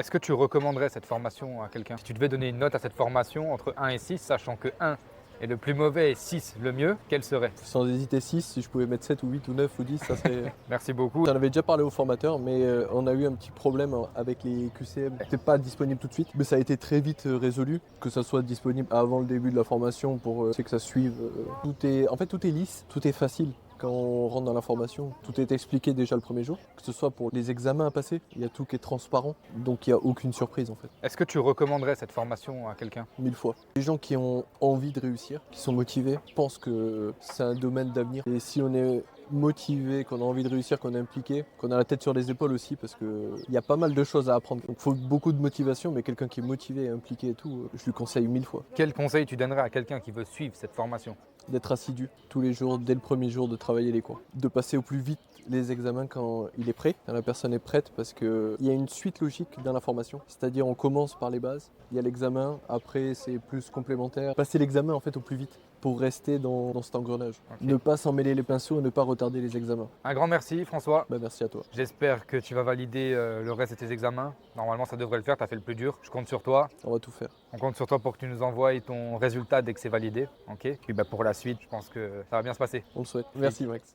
Est-ce que tu recommanderais cette formation à quelqu'un? Si tu devais donner une note à cette formation entre 1 et 6, sachant que 1 est le plus mauvais et 6 le mieux, quelle serait? Sans hésiter 6, si je pouvais mettre 7 ou 8 ou 9 ou 10, ça serait... Merci beaucoup. J'en avais déjà parlé au formateur, mais on a eu un petit problème avec les QCM. C'était pas disponible tout de suite, mais ça a été très vite résolu, que ça soit disponible avant le début de la formation pour c'est que ça suive. En fait, tout est lisse, tout est facile. Quand on rentre dans la formation, tout est expliqué déjà le premier jour, que ce soit pour les examens à passer, il y a tout qui est transparent, donc il n'y a aucune surprise en fait. Est-ce que tu recommanderais cette formation à quelqu'un? 1000 fois. Les gens qui ont envie de réussir, qui sont motivés, pensent que c'est un domaine d'avenir. Et si on est motivé, qu'on a envie de réussir, qu'on est impliqué, qu'on a la tête sur les épaules aussi, parce qu'il y a pas mal de choses à apprendre. Donc il faut beaucoup de motivation, mais quelqu'un qui est motivé et impliqué et tout, je lui conseille 1000 fois. Quel conseil tu donnerais à quelqu'un qui veut suivre cette formation? D'être assidu tous les jours, dès le premier jour, de travailler les cours. De passer au plus vite les examens quand il est prêt, quand la personne est prête, parce qu'il y a une suite logique dans la formation. C'est-à-dire on commence par les bases, il y a l'examen, après c'est plus complémentaire. Passer l'examen en fait au plus vite pour rester dans cet engrenage. Ok. Ne pas s'en mêler les pinceaux, ne pas retarder les examens. Un grand merci François. Merci à toi. J'espère que tu vas valider le reste de tes examens. Normalement ça devrait le faire, tu as fait le plus dur. Je compte sur toi. On va tout faire. On compte sur toi pour que tu nous envoies ton résultat dès que c'est validé. Ok. Puis pour la suite, je pense que ça va bien se passer. On le souhaite. Merci Max.